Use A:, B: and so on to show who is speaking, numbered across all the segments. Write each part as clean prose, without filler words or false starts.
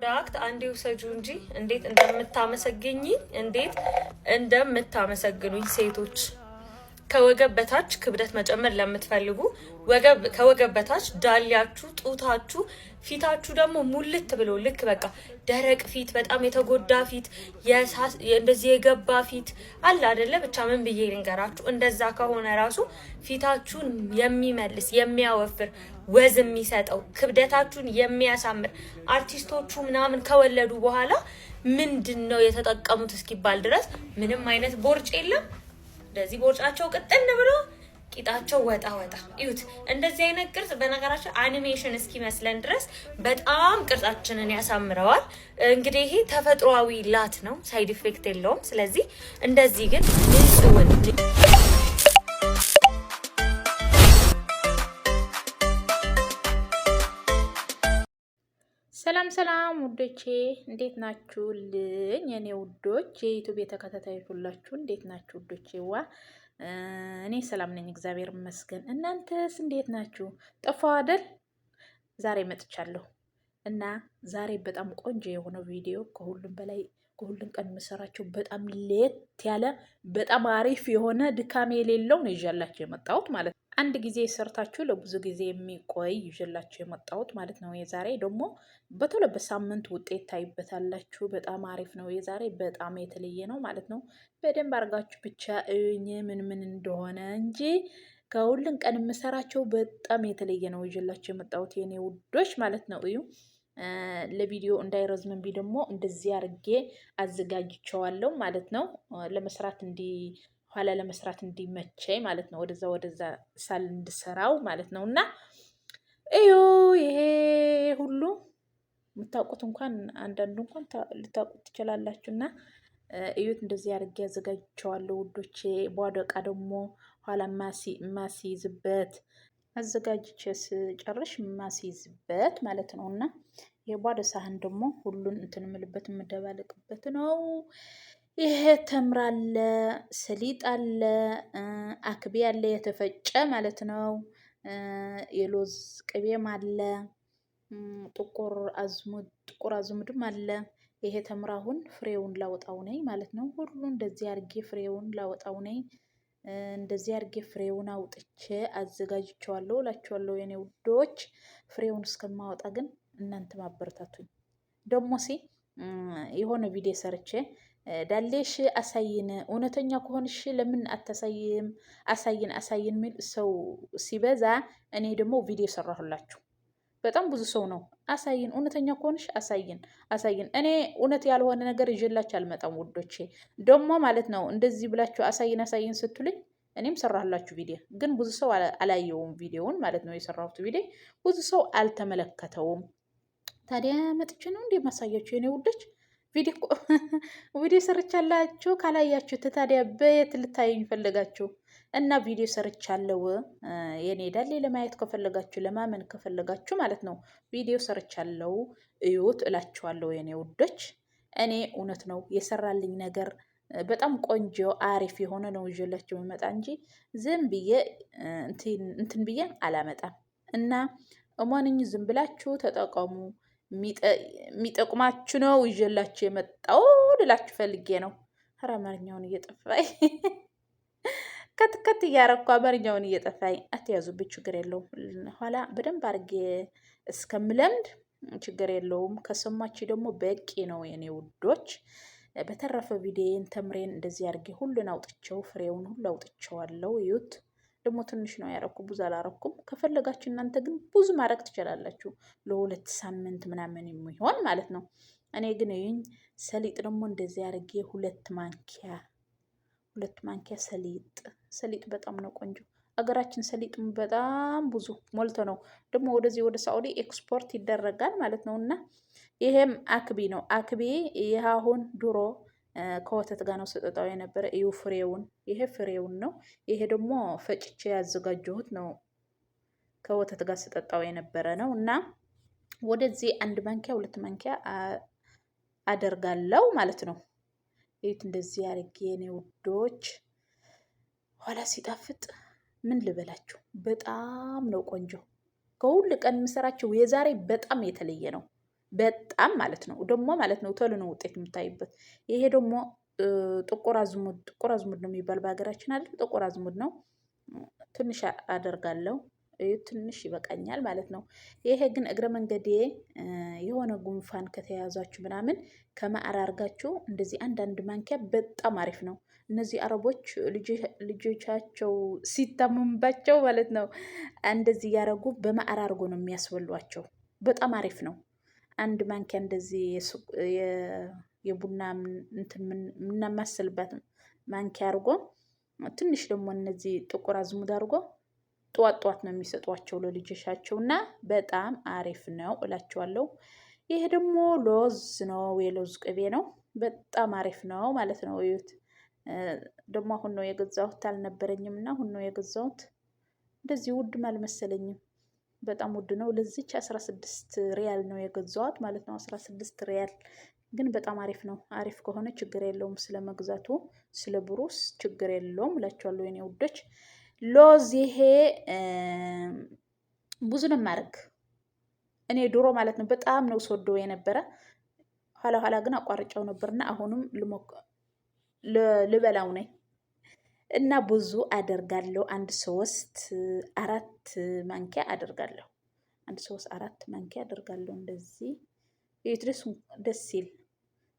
A: ፕሮዳክት አንዴ ውሰጁ እንጂ እንዴት እንደምታመሰግኑኝ ሴቶች ከወገብ በታች ክብደት መጨመር ለምትፈልጉ ከወገብ በታች ዳሊያችሁ፣ ጡታችሁ፣ ፊታችሁ ደግሞ ሙልት ብሎ ልክ በቃ ደረቅ ፊት፣ በጣም የተጎዳ ፊት፣ እንደዚህ የገባ ፊት አለ አይደለ? ብቻ ምን ብዬ ልንገራችሁ፣ እንደዛ ከሆነ ራሱ ፊታችሁን የሚመልስ የሚያወፍር ወዝ የሚሰጠው ክብደታችሁን የሚያሳምር አርቲስቶቹ ምናምን ከወለዱ በኋላ ምንድነው የተጠቀሙት እስኪባል ድረስ ምንም አይነት ቦርጭ የለም። እንደዚህ ቦርጫቸው ቅጥን ብሎ ቂጣቸው ወጣ እዩት። እንደዚህ አይነት ቅርጽ በነገራችን አኒሜሽን እስኪመስለን ድረስ በጣም ቅርጻችንን ያሳምረዋል። እንግዲህ ይሄ ተፈጥሯዊ ላት ነው፣ ሳይድ ኢፌክት የለውም። ስለዚህ እንደዚህ ግን ንጹህን
B: ሰላም ውዶቼ እንዴት ናችሁልኝ? የኔ ውዶች የዩቲዩብ ተከታታዮች ሁላችሁ እንዴት ናችሁ ውዶቼ? እኔ ሰላም ነኝ፣ እግዚአብሔር ይመስገን። እናንተስ እንዴት ናችሁ? ጠፋሁ አይደል? ዛሬ መጥቻለሁ እና ዛሬ በጣም ቆንጆ የሆነ ቪዲዮ ከሁሉም ቀን የምሰራቸው በጣም ለየት ያለ በጣም አሪፍ የሆነ ድካም የሌለው ነው ይዤላችሁ የመጣሁት ማለት ነው። አንድ ጊዜ ሰርታችሁ ለብዙ ጊዜ የሚቆይ ይዤላችሁ የመጣሁት ማለት ነው። የዛሬ ደግሞ በቶሎ በሳምንት ውጤት ታይበታላችሁ። በጣም አሪፍ ነው። የዛሬ በጣም የተለየ ነው ማለት ነው። በደንብ አድርጋችሁ ብቻ እዩኝ ምን እንደሆነ እንጂ ከሁሉም ቀን የምሰራቸው በጣም የተለየ ነው ይዤላችሁ የመጣሁት የኔ ውዶች ማለት ነው። እዩ ለቪዲዮ እንዳይረዝምብኝ ደግሞ እንደዚህ አድርጌ አዘጋጅቸዋለሁ ማለት ነው። ኋላ ለመስራት እንዲመቸኝ ማለት ነው። ወደዛ ሳል እንድሰራው ማለት ነው። እና እዩ ይሄ ሁሉ የምታውቁት እንኳን አንዳንዱ እንኳን ልታውቁት ትችላላችሁ። እና እዩት እንደዚህ አድርጌ አዘጋጅቸዋለሁ ውዶቼ። ባዶ ዕቃ ደግሞ ኋላ ማስይዝበት አዘጋጅቼ ስጨርሽ ማስይዝበት ማለት ነው። እና የባዶ ሳህን ደግሞ ሁሉን እንትን የምልበት የምደባለቅበት ነው። ይሄ ተምር አለ፣ ሰሊጥ አለ፣ አክቤ አለ የተፈጨ ማለት ነው። የሎዝ ቅቤም አለ፣ ጥቁር አዝሙድም አለ። ይሄ ተምር አሁን ፍሬውን ላወጣው ነኝ ማለት ነው። ሁሉ እንደዚህ አድርጌ ፍሬውን ላወጣው ነኝ። እንደዚህ አድርጌ ፍሬውን አውጥቼ አዘጋጅቼዋለሁ እላችኋለሁ የኔ ውዶች። ፍሬውን እስከማወጣ ግን እናንተ ማበረታቱኝ። ደግሞ የሆነ ቪዲዮ ሰርቼ ዳሌሽ አሳይን፣ እውነተኛ ከሆንሽ ለምን አታሳይም? አሳይን የሚል ሰው ሲበዛ እኔ ደግሞ ቪዲዮ ሰራሁላችሁ። በጣም ብዙ ሰው ነው አሳይን፣ እውነተኛ ከሆንሽ አሳይን። እኔ እውነት ያልሆነ ነገር ይዤላችሁ አልመጣም ውዶቼ። ደግሞ ማለት ነው እንደዚህ ብላችሁ አሳይን ስትሉኝ እኔም ሰራሁላችሁ ቪዲዮ፣ ግን ብዙ ሰው አላየውም ቪዲዮውን ማለት ነው። የሰራሁት ቪዲዮ ብዙ ሰው አልተመለከተውም። ታዲያ መጥቼ ነው እንዴ ማሳያችሁ የኔ ውዶች? ቪዲዮ ሰርቻላችሁ ካላያችሁት ታዲያ በየት ልታዩኝ ፈለጋችሁ? እና ቪዲዮ ሰርቻለሁ የኔ ዳሌ ለማየት ከፈለጋችሁ ለማመን ከፈለጋችሁ ማለት ነው ቪዲዮ ሰርቻለሁ እዩት እላችኋለሁ የኔ ውዶች። እኔ እውነት ነው የሰራልኝ ነገር በጣም ቆንጆ አሪፍ የሆነ ነው ይዤላችሁ የምመጣ እንጂ ዝም ብዬ እንትን ብዬ አላመጣም። እና እሞንኝ ዝም ብላችሁ ተጠቀሙ። የሚጠቅማችሁ ነው ይዤላችሁ የመጣው ልላችሁ ፈልጌ ነው። ኧረ አማርኛውን እየጠፋኝ ከትከት እያረኩ አማርኛውን እየጠፋኝ አትያዙብኝ፣ ችግር የለውም። ኋላ በደንብ አድርጌ እስከምለምድ ችግር የለውም። ከሰማችሁ ደግሞ በቂ ነው የኔ ውዶች። በተረፈ ቪዲዮን ተምሬን እንደዚህ አድርጌ ሁሉን አውጥቼው ፍሬውን ሁሉ አውጥቼዋለሁ። እዩት። ደግሞ ትንሽ ነው ያረኩ፣ ብዙ አላረኩም። ከፈለጋችሁ እናንተ ግን ብዙ ማድረግ ትችላላችሁ፣ ለ2 ሳምንት ምናምን የሚሆን ማለት ነው። እኔ ግን ይሄን ሰሊጥ ደግሞ እንደዚህ አድርጌ 2 ማንኪያ ሰሊጥ በጣም ነው ቆንጆ። አገራችን ሰሊጥ በጣም ብዙ ሞልቶ ነው ደግሞ ወደዚህ ወደ ሳዑዲ ኤክስፖርት ይደረጋል ማለት ነው። እና ይሄም አክቢ ነው። አክቢ ይሄ አሁን ድሮ ከወተት ጋር ነው ስጠጣው የነበረ። እዩ ፍሬውን፣ ይሄ ፍሬውን ነው። ይሄ ደግሞ ፈጭቼ ያዘጋጀሁት ነው፣ ከወተት ጋር ስጠጣው የነበረ ነው። እና ወደዚህ 1 ማንኪያ 2 ማንኪያ አደርጋለሁ ማለት ነው። እዩት እንደዚህ አድርጌ የኔ ውዶች። ኋላ ሲጣፍጥ ምን ልበላችሁ፣ በጣም ነው ቆንጆ። ከሁሉ ቀን የምሰራቸው የዛሬ በጣም የተለየ ነው። በጣም ማለት ነው ደግሞ ማለት ነው ቶሎ ነው ውጤት የምታይበት። ይሄ ደግሞ ጥቁር አዝሙድ ነው የሚባል በሀገራችን አይደል? ጥቁር አዝሙድ ነው። ትንሽ አደርጋለሁ። ትንሽ ይበቃኛል ማለት ነው። ይሄ ግን እግረ መንገዴ የሆነ ጉንፋን ከተያዛችሁ ምናምን ከማዕር አርጋችሁ እንደዚህ አንዳንድ ማንኪያ በጣም አሪፍ ነው። እነዚህ አረቦች ልጆቻቸው ሲታመሙባቸው ማለት ነው እንደዚህ ያደረጉ በማዕር አርጎ ነው የሚያስበሏቸው። በጣም አሪፍ ነው። አንድ ማንኪያ እንደዚህ የቡና እንትን የምናማስልበት ማንኪያ አርጎ ትንሽ ደግሞ እነዚህ ጥቁር አዝሙድ አርጎ ጠዋት ጠዋት ነው የሚሰጧቸው ለልጆቻቸው እና በጣም አሪፍ ነው እላቸዋለሁ። ይሄ ደግሞ ሎዝ ነው፣ የሎዝ ቅቤ ነው። በጣም አሪፍ ነው ማለት ነው። እዩት። ደግሞ አሁን ነው የገዛሁት፣ አልነበረኝም እና አሁን ነው የገዛሁት። እንደዚህ ውድም አልመሰለኝም። በጣም ውድ ነው። ለዚች 16 ሪያል ነው የገዛኋት ማለት ነው። 16 ሪያል ግን በጣም አሪፍ ነው። አሪፍ ከሆነ ችግር የለውም። ስለ መግዛቱ ስለ ብሩስ ችግር የለውም እላቸዋለሁ የኔ ውዶች። ሎዝ ይሄ ብዙ ነው የማደርግ እኔ ድሮ ማለት ነው በጣም ነው ስወደው የነበረ። ኋላ ኋላ ግን አቋርጫው ነበርና አሁንም ልበላው ነኝ እና ብዙ አደርጋለሁ። አንድ 3-4 ማንኪያ አደርጋለሁ። አንድ 3-4 ማንኪያ አደርጋለሁ። እንደዚህ ይትርስ ደስ ይል።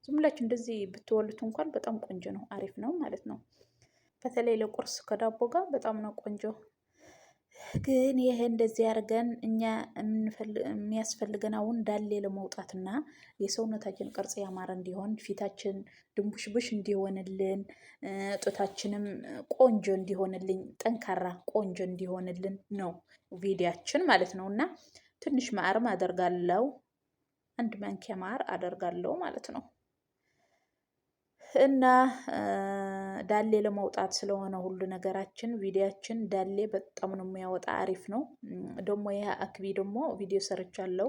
B: ዝም ብላችሁ እንደዚህ ብትወሉት እንኳን በጣም ቆንጆ ነው፣ አሪፍ ነው ማለት ነው። በተለይ ለቁርስ ከዳቦ ጋር በጣም ነው ቆንጆ። ግን ይሄ እንደዚህ አድርገን እኛ የሚያስፈልገን አሁን ዳሌ ለመውጣትና የሰውነታችን ቅርጽ ያማረ እንዲሆን፣ ፊታችን ድንቡሽቡሽ እንዲሆንልን፣ ጡታችንም ቆንጆ እንዲሆንልን፣ ጠንካራ ቆንጆ እንዲሆንልን ነው ቪዲያችን ማለት ነው። እና ትንሽ ማዕርም አደርጋለሁ። 1 ማንኪያ ማር አደርጋለሁ ማለት ነው። እና ዳሌ ለመውጣት ስለሆነ ሁሉ ነገራችን ቪዲያችን ዳሌ በጣም ነው የሚያወጣ፣ አሪፍ ነው። ደግሞ ይሄ አክቢ ደግሞ ቪዲዮ ሰርቻለሁ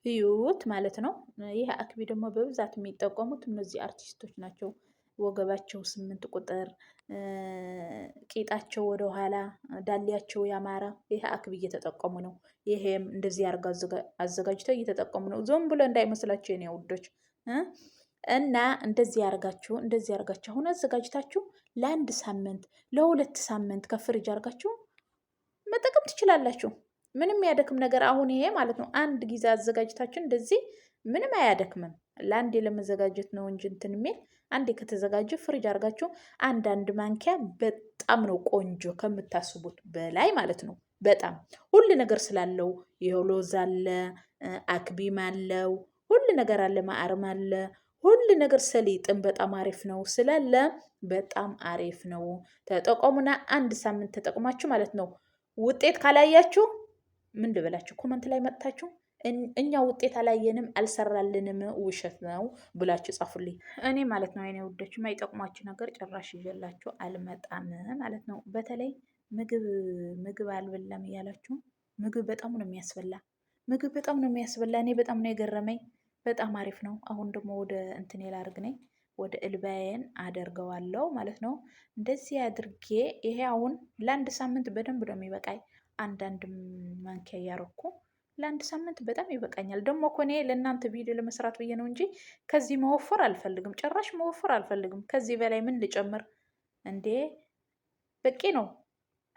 B: እዩት ማለት ነው። ይሄ አክቢ ደግሞ በብዛት የሚጠቀሙት እነዚህ አርቲስቶች ናቸው። ወገባቸው 8 ቁጥር፣ ቂጣቸው ወደ ኋላ፣ ዳሌያቸው ያማረ ይሄ አክቢ እየተጠቀሙ ነው። ይሄም እንደዚህ አርጋ አዘጋጅተው እየተጠቀሙ ነው። ዝም ብሎ እንዳይመስላችሁ የኔ ውዶች። እና እንደዚህ ያርጋችሁ አሁን አዘጋጅታችሁ ለ1 ሳምንት ለ2 ሳምንት ከፍሪጅ አርጋችሁ መጠቀም ትችላላችሁ። ምንም ያደክም ነገር አሁን ይሄ ማለት ነው አንድ ጊዜ አዘጋጅታችሁ እንደዚህ ምንም አያደክምም። ለአንዴ ለመዘጋጀት ነው እንጂ እንትን የሚል አንዴ ከተዘጋጀ ፍሪጅ አርጋችሁ አንዳንድ ማንኪያ በጣም ነው ቆንጆ ከምታስቡት በላይ ማለት ነው። በጣም ሁሉ ነገር ስላለው ይሄው ሎዝ አለ፣ አክቢም አለው፣ ሁሉ ነገር አለ፣ ማዕርም አለ፣ ሁሉ ነገር ሰሊጥም በጣም አሪፍ ነው ስላለ በጣም አሪፍ ነው። ተጠቀሙና 1 ሳምንት ተጠቅማችሁ ማለት ነው ውጤት ካላያችሁ ምን ልበላችሁ፣ ኮመንት ላይ መጥታችሁ እኛ ውጤት አላየንም አልሰራልንም ውሸት ነው ብላችሁ ጻፉልኝ። እኔ ማለት ነው የኔ ውዶች የማይጠቅሟችሁ ነገር ጭራሽ ይዤላችሁ አልመጣም ማለት ነው። በተለይ ምግብ አልበላም እያላችሁ ምግብ በጣም ነው የሚያስበላ። እኔ በጣም ነው የገረመኝ። በጣም አሪፍ ነው። አሁን ደግሞ ወደ እንትን ላርግ ነኝ፣ ወደ እልባዬን አደርገዋለሁ ማለት ነው። እንደዚህ አድርጌ ይሄ አሁን ለ1 ሳምንት በደንብ ነው የሚበቃኝ። አንዳንድ ማንኪያ እያረኩ ለ1 ሳምንት በጣም ይበቃኛል። ደግሞ እኮ እኔ ለእናንተ ቪዲዮ ለመስራት ብዬ ነው እንጂ ከዚህ መወፈር አልፈልግም፣ ጭራሽ መወፈር አልፈልግም። ከዚህ በላይ ምን ልጨምር እንዴ? በቂ ነው።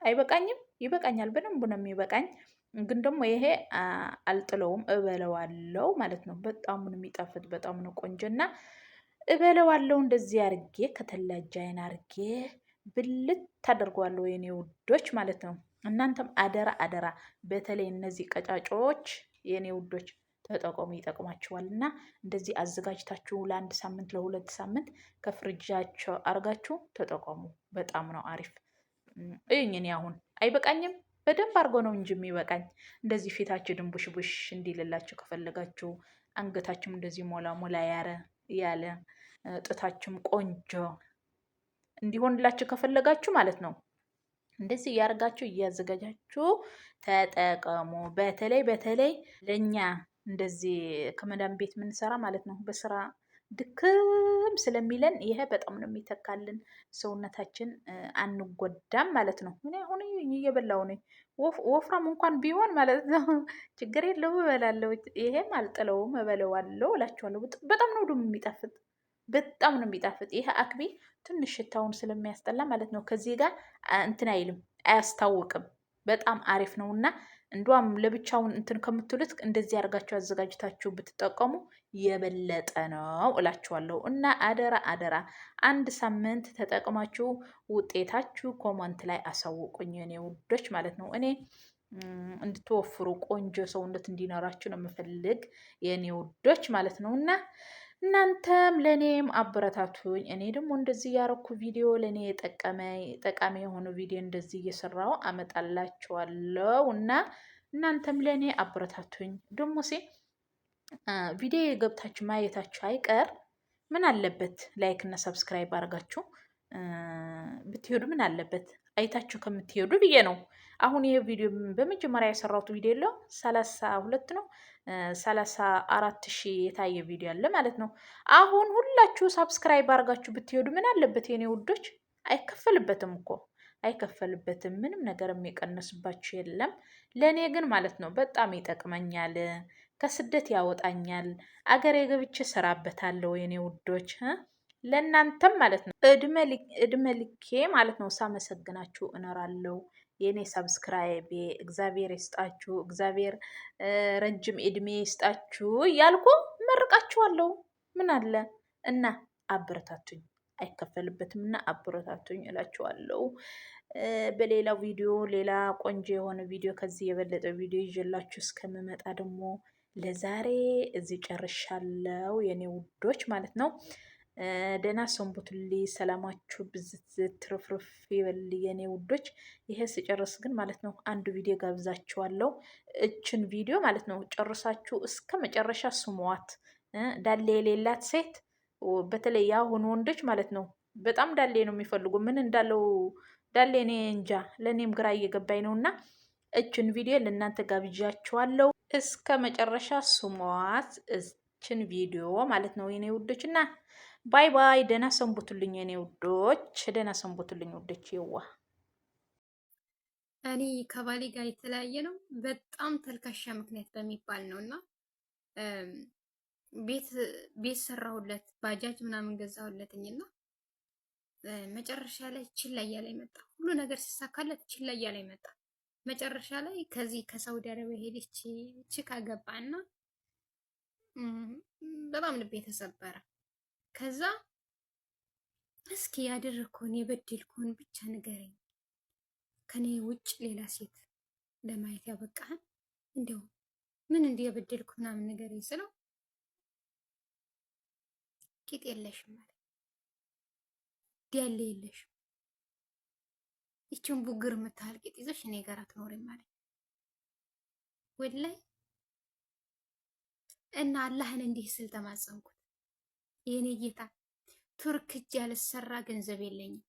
B: አይበቃኝም? ይበቃኛል። በደንብ ነው የሚበቃኝ። ግን ደግሞ ይሄ አልጥለውም፣ እበለዋለሁ ማለት ነው። በጣም ነው የሚጣፍጥ፣ በጣም ነው ቆንጆ እና እበለዋለሁ። እንደዚህ አርጌ ከተላጃይን አርጌ ብልት ታደርገዋለሁ የኔ ውዶች ማለት ነው። እናንተም አደራ አደራ፣ በተለይ እነዚህ ቀጫጮች የኔ ውዶች ተጠቀሙ፣ ይጠቅማችኋል። እና እንደዚህ አዘጋጅታችሁ ለ1 ሳምንት ለ2 ሳምንት ከፍሪጃቸው አርጋችሁ ተጠቀሙ። በጣም ነው አሪፍ። እዩኝ፣ እኔ አሁን አይበቃኝም፣ በደንብ አርጎ ነው እንጂ የሚበቃኝ። እንደዚህ ፊታችሁ ድንቡሽቡሽ እንዲልላችሁ ከፈለጋችሁ፣ አንገታችሁም እንደዚህ ሞላ ሞላ ያለ ጥታችሁም ቆንጆ እንዲሆንላችሁ ከፈለጋችሁ ማለት ነው እንደዚህ እያደረጋችሁ እያዘጋጃችሁ ተጠቀሙ። በተለይ ለኛ እንደዚህ ከመዳም ቤት የምንሰራ ማለት ነው በስራ ድክም ስለሚለን ይሄ በጣም ነው የሚተካልን፣ ሰውነታችን አንጎዳም ማለት ነው። እኔ አሁን እየበላው ነኝ፣ ወፍራም እንኳን ቢሆን ማለት ነው ችግር የለውም እበላለሁ። ይሄም አልጥለውም እበለዋለሁ እላችኋለሁ። በጣም ነው ደግሞ የሚጣፍጥ፣ በጣም ነው የሚጣፍጥ። ይሄ አክቢ ትንሽ ሽታውን ስለሚያስጠላ ማለት ነው ከዚህ ጋር እንትን አይልም፣ አያስታውቅም። በጣም አሪፍ ነው እና እንዷም ለብቻውን እንትን ከምትሉት እንደዚህ አድርጋችሁ አዘጋጅታችሁ ብትጠቀሙ የበለጠ ነው እላችኋለሁ። እና አደራ አደራ አንድ ሳምንት ተጠቅማችሁ ውጤታችሁ ኮመንት ላይ አሳውቁኝ የኔ ውዶች ማለት ነው። እኔ እንድትወፍሩ ቆንጆ ሰውነት እንዲኖራችሁ ነው የምፈልግ የኔ ውዶች ማለት ነው። እና እናንተም ለእኔም አበረታቱኝ። እኔ ደግሞ እንደዚህ ያረኩ ቪዲዮ ለእኔ ጠቃሚ የሆኑ ቪዲዮ እንደዚህ እየሰራው አመጣላችኋለሁ እና እናንተም ለእኔ አበረታቱኝ። ደግሞ ቪዲዮ የገብታችሁ ማየታችሁ አይቀር ምን አለበት ላይክ እና ሰብስክራይብ አድርጋችሁ ብትሄዱ ምን አለበት አይታችሁ ከምትሄዱ ብዬ ነው። አሁን ይሄ ቪዲዮ በመጀመሪያ የሰራሁት ቪዲዮ የለው 32 ነው 34,000 የታየ ቪዲዮ አለ ማለት ነው። አሁን ሁላችሁ ሰብስክራይብ አድርጋችሁ ብትሄዱ ምን አለበት የኔ ውዶች? አይከፈልበትም እኮ አይከፈልበትም። ምንም ነገር የሚቀንስባችሁ የለም። ለእኔ ግን ማለት ነው በጣም ይጠቅመኛል፣ ከስደት ያወጣኛል፣ አገሬ ገብቼ ሰራበታለሁ የኔ ውዶች። ለእናንተም ማለት ነው እድሜ ልኬ ማለት ነው ሳመሰግናችሁ እኖራለሁ። የኔ ሰብስክራይቤ እግዚአብሔር ይስጣችሁ፣ እግዚአብሔር ረጅም እድሜ ይስጣችሁ እያልኩ መርቃችኋለሁ። ምን አለ እና አበረታቱኝ፣ አይከፈልበትም እና አበረታቱኝ እላችኋለሁ። በሌላው ቪዲዮ ሌላ ቆንጆ የሆነ ቪዲዮ ከዚህ የበለጠ ቪዲዮ ይዤላችሁ እስከምመጣ ደግሞ ለዛሬ እዚህ ጨርሻለሁ የኔ ውዶች ማለት ነው። ደህና ሰንብቱልኝ። ሰላማችሁ ብዝት ትርፍርፍ ይበል የኔ ውዶች። ይሄ ስጨርስ ግን ማለት ነው አንድ ቪዲዮ ጋብዛችኋለሁ። እችን ቪዲዮ ማለት ነው ጨርሳችሁ እስከ መጨረሻ ስሟት። ዳሌ የሌላት ሴት በተለይ የአሁኑ ወንዶች ማለት ነው በጣም ዳሌ ነው የሚፈልጉ። ምን እንዳለው ዳሌ እኔ እንጃ፣ ለእኔም ግራ እየገባኝ ነው። እና እችን ቪዲዮ ለእናንተ ጋብዣችኋለሁ። እስከ መጨረሻ ስሟት እችን ቪዲዮ ማለት ነው የኔ ውዶች። እና ባይ ባይ። ደህና ሰንብቱልኝ የኔ ውዶች፣ ደህና ሰንብቱልኝ ውዶች። ይዋ
C: እኔ ከባሌ ጋር የተለያየ ነው በጣም ተልካሻ ምክንያት በሚባል ነው። እና ቤት ሰራሁለት፣ ባጃጅ ምናምን ገዛሁለትኝና መጨረሻ ላይ ችላ እያለ መጣ። ሁሉ ነገር ሲሳካለት ችላ እያለ መጣ። መጨረሻ ላይ ከዚህ ከሳውዲ አረቢያ ሄደች ቺካ ገባና በጣም ልቤ ተሰበረ። ከዛ እስኪ ያደረግኩን የበደልኩን ብቻ ንገረኝ፣ ከኔ ውጭ ሌላ ሴት ለማየት ያበቃህን እንደው ምን እንዲህ የበደልኩ ምናምን ንገረኝ ስለው ቂጥ የለሽም ማለት ያለ የለሽም ይችን ቡግር የምታህል ቂጥ ይዘሽ እኔ ጋር አትኖሪም ማለት ወላይ። እና አላህን እንዲህ ስል ተማጸንኩት፣ የኔ ጌታ ቱርክ እጅ ያልሰራ ገንዘብ የለኝም፣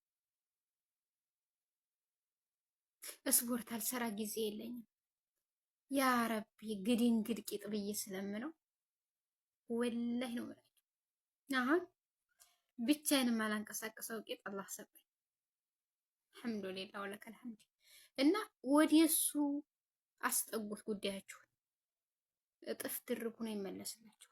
C: ስፖርት አልሰራ ጊዜ የለኝም። ያ ረቢ ግድንግድ ቂጥ ብዬ ስለምነው ወላይ ነው ማለት አሁን ብቻዬን ማላንቀሳቀሰው ቂጥ አላህ ሰጠኝ። አልሐምዱሊላህ ወለከል ሐምድ። እና ወደሱ አስጠጉት ጉዳያችሁን፣ እጥፍ ድርብ ሆኖ ይመለስላችሁ።